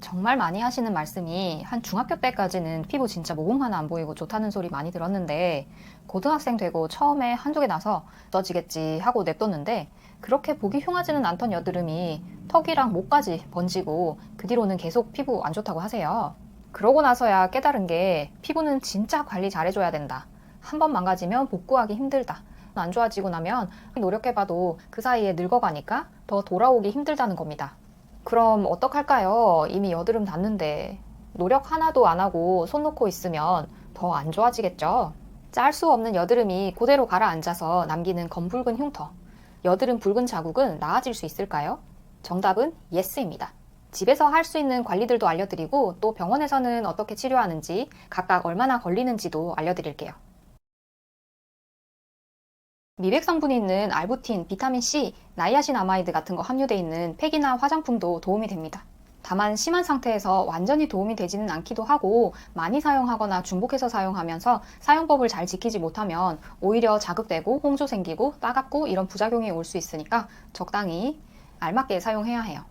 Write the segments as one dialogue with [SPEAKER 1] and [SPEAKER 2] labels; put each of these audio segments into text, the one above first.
[SPEAKER 1] 정말 많이 하시는 말씀이 한 중학교 때까지는 피부 진짜 모공 하나 안 보이고 좋다는 소리 많이 들었는데 고등학생 되고 처음에 한두 개 나서 써지겠지 하고 냅뒀는데 그렇게 보기 흉하지는 않던 여드름이 턱이랑 목까지 번지고 그 뒤로는 계속 피부 안 좋다고 하세요. 그러고 나서야 깨달은 게 피부는 진짜 관리 잘해줘야 된다. 한 번 망가지면 복구하기 힘들다. 안 좋아지고 나면 노력해봐도 그 사이에 늙어가니까 더 돌아오기 힘들다는 겁니다. 그럼 어떡할까요? 이미 여드름 났는데 노력 하나도 안 하고 손 놓고 있으면 더 안 좋아지겠죠? 짤 수 없는 여드름이 그대로 가라앉아서 남기는 검붉은 흉터. 여드름 붉은 자국은 나아질 수 있을까요? 정답은 예스입니다. 집에서 할 수 있는 관리들도 알려드리고 또 병원에서는 어떻게 치료하는지 각각 얼마나 걸리는지도 알려드릴게요. 미백 성분이 있는 알부틴, 비타민C, 나이아신아마이드 같은 거 함유되어 있는 팩이나 화장품도 도움이 됩니다. 다만 심한 상태에서 완전히 도움이 되지는 않기도 하고 많이 사용하거나 중복해서 사용하면서 사용법을 잘 지키지 못하면 오히려 자극되고 홍조 생기고 따갑고 이런 부작용이 올 수 있으니까 적당히 알맞게 사용해야 해요.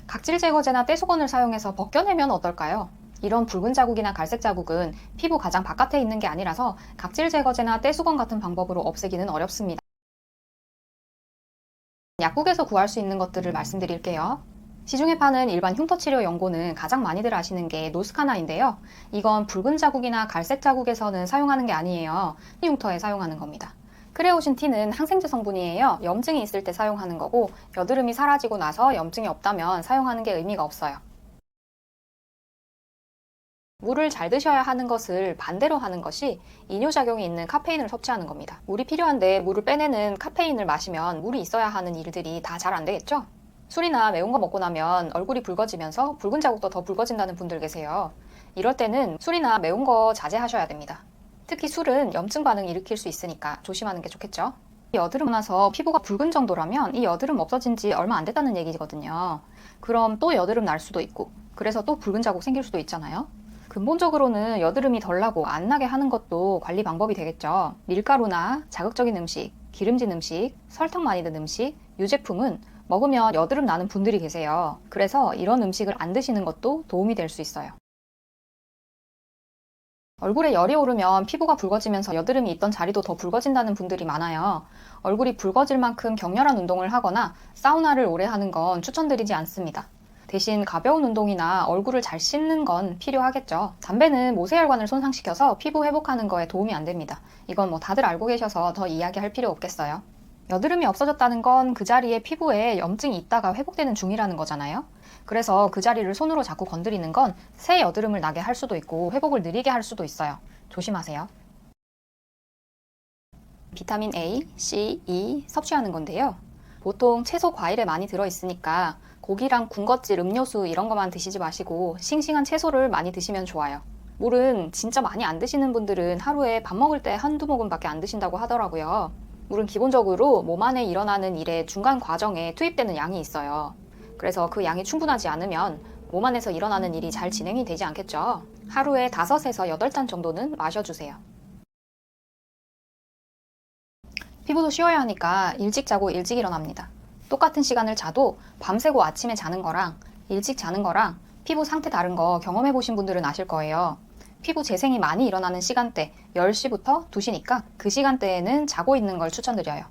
[SPEAKER 1] 각질 제거제나 떼수건을 사용해서 벗겨내면 어떨까요? 이런 붉은 자국이나 갈색 자국은 피부 가장 바깥에 있는 게 아니라서 각질 제거제나 떼수건 같은 방법으로 없애기는 어렵습니다. 약국에서 구할 수 있는 것들을 말씀드릴게요. 시중에 파는 일반 흉터 치료 연고는 가장 많이들 아시는 게 노스카나인데요. 이건 붉은 자국이나 갈색 자국에서는 사용하는 게 아니에요. 흉터에 사용하는 겁니다. 크레오신 T는 항생제 성분이에요. 염증이 있을 때 사용하는 거고 여드름이 사라지고 나서 염증이 없다면 사용하는 게 의미가 없어요. 물을 잘 드셔야 하는 것을 반대로 하는 것이 이뇨작용이 있는 카페인을 섭취하는 겁니다. 물이 필요한데 물을 빼내는 카페인을 마시면 물이 있어야 하는 일들이 다 잘 안 되겠죠? 술이나 매운 거 먹고 나면 얼굴이 붉어지면서 붉은 자국도 더 붉어진다는 분들 계세요. 이럴 때는 술이나 매운 거 자제하셔야 됩니다. 특히 술은 염증 반응 일으킬 수 있으니까 조심하는 게 좋겠죠? 여드름 나서 피부가 붉은 정도라면 이 여드름 없어진 지 얼마 안 됐다는 얘기거든요. 그럼 또 여드름 날 수도 있고 그래서 또 붉은 자국 생길 수도 있잖아요. 근본적으로는 여드름이 덜 나고 안 나게 하는 것도 관리 방법이 되겠죠. 밀가루나 자극적인 음식, 기름진 음식, 설탕 많이 든 음식, 유제품은 먹으면 여드름 나는 분들이 계세요. 그래서 이런 음식을 안 드시는 것도 도움이 될 수 있어요. 얼굴에 열이 오르면 피부가 붉어지면서 여드름이 있던 자리도 더 붉어진다는 분들이 많아요. 얼굴이 붉어질 만큼 격렬한 운동을 하거나 사우나를 오래 하는 건 추천드리지 않습니다. 대신 가벼운 운동이나 얼굴을 잘 씻는 건 필요하겠죠. 담배는 모세혈관을 손상시켜서 피부 회복하는 거에 도움이 안 됩니다. 이건 뭐 다들 알고 계셔서 더 이야기할 필요 없겠어요. 여드름이 없어졌다는 건 그 자리에 피부에 염증이 있다가 회복되는 중이라는 거잖아요. 그래서 그 자리를 손으로 자꾸 건드리는 건 새 여드름을 나게 할 수도 있고 회복을 느리게 할 수도 있어요. 조심하세요. 비타민 A, C, E 섭취하는 건데요. 보통 채소 과일에 많이 들어있으니까 고기랑 군것질, 음료수 이런 것만 드시지 마시고 싱싱한 채소를 많이 드시면 좋아요. 물은 진짜 많이 안 드시는 분들은 하루에 밥 먹을 때 한두 모금밖에 안 드신다고 하더라고요. 물은 기본적으로 몸 안에 일어나는 일의 중간 과정에 투입되는 양이 있어요. 그래서 그 양이 충분하지 않으면 몸 안에서 일어나는 일이 잘 진행이 되지 않겠죠. 하루에 5에서 8잔 정도는 마셔주세요. 피부도 쉬어야 하니까 일찍 자고 일찍 일어납니다. 똑같은 시간을 자도 밤새고 아침에 자는 거랑 일찍 자는 거랑 피부 상태 다른 거 경험해 보신 분들은 아실 거예요. 피부 재생이 많이 일어나는 시간대 10시부터 2시니까 그 시간대에는 자고 있는 걸 추천드려요.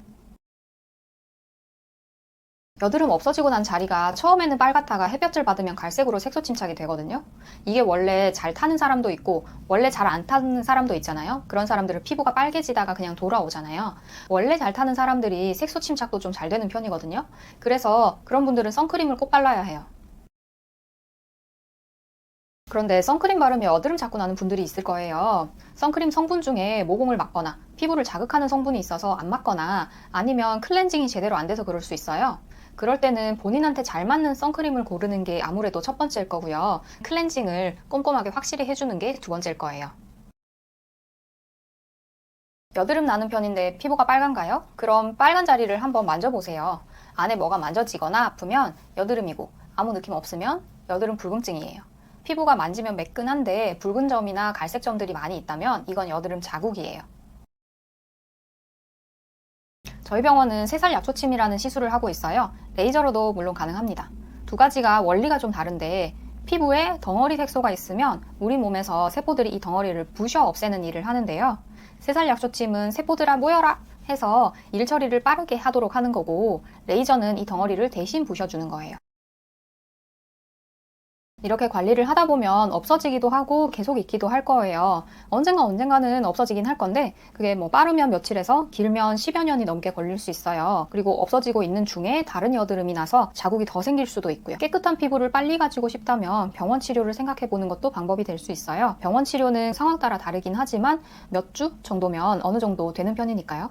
[SPEAKER 1] 여드름 없어지고 난 자리가 처음에는 빨갛다가 햇볕을 받으면 갈색으로 색소 침착이 되거든요. 이게 원래 잘 타는 사람도 있고 원래 잘 안 타는 사람도 있잖아요. 그런 사람들은 피부가 빨개지다가 그냥 돌아오잖아요. 원래 잘 타는 사람들이 색소 침착도 좀 잘 되는 편이거든요. 그래서 그런 분들은 선크림을 꼭 발라야 해요. 그런데 선크림 바르면 여드름 자꾸 나는 분들이 있을 거예요. 선크림 성분 중에 모공을 막거나 피부를 자극하는 성분이 있어서 안 막거나 아니면 클렌징이 제대로 안 돼서 그럴 수 있어요. 그럴 때는 본인한테 잘 맞는 선크림을 고르는 게 아무래도 첫 번째일 거고요. 클렌징을 꼼꼼하게 확실히 해주는 게 두 번째일 거예요. 여드름 나는 편인데 피부가 빨간가요? 그럼 빨간 자리를 한번 만져보세요. 안에 뭐가 만져지거나 아프면 여드름이고 아무 느낌 없으면 여드름 붉음증이에요. 피부가 만지면 매끈한데 붉은 점이나 갈색 점들이 많이 있다면 이건 여드름 자국이에요. 저희 병원은 새살 약초침이라는 시술을 하고 있어요. 레이저로도 물론 가능합니다. 두 가지가 원리가 좀 다른데 피부에 덩어리 색소가 있으면 우리 몸에서 세포들이 이 덩어리를 부셔 없애는 일을 하는데요. 세살 약초침은 세포들아 모여라 해서 일 처리를 빠르게 하도록 하는 거고 레이저는 이 덩어리를 대신 부셔주는 거예요. 이렇게 관리를 하다 보면 없어지기도 하고 계속 있기도 할 거예요. 언젠가는 없어지긴 할 건데 그게 뭐 빠르면 며칠에서 길면 10여 년이 넘게 걸릴 수 있어요. 그리고 없어지고 있는 중에 다른 여드름이 나서 자국이 더 생길 수도 있고요. 깨끗한 피부를 빨리 가지고 싶다면 병원 치료를 생각해 보는 것도 방법이 될 수 있어요. 병원 치료는 상황 따라 다르긴 하지만 몇 주 정도면 어느 정도 되는 편이니까요.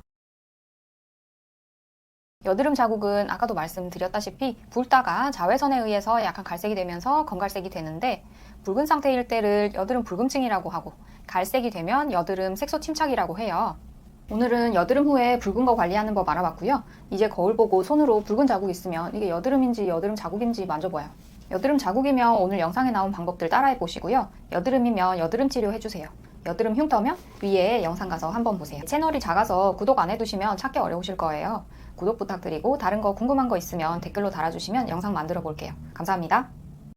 [SPEAKER 1] 여드름 자국은 아까도 말씀드렸다시피 붉다가 자외선에 의해서 약간 갈색이 되면서 검갈색이 되는데 붉은 상태일 때를 여드름 붉음증이라고 하고 갈색이 되면 여드름 색소 침착이라고 해요. 오늘은 여드름 후에 붉은 거 관리하는 법 알아봤고요. 이제 거울 보고 손으로 붉은 자국 있으면 이게 여드름인지 여드름 자국인지 만져봐요. 여드름 자국이면 오늘 영상에 나온 방법들 따라해 보시고요. 여드름이면 여드름 치료 해주세요. 여드름 흉 떠면 위에 영상 가서 한번 보세요. 채널이 작아서 구독 안 해두시면 찾기 어려우실 거예요. 구독 부탁드리고 다른 거 궁금한 거 있으면 댓글로 달아주시면 영상 만들어 볼게요. 감사합니다.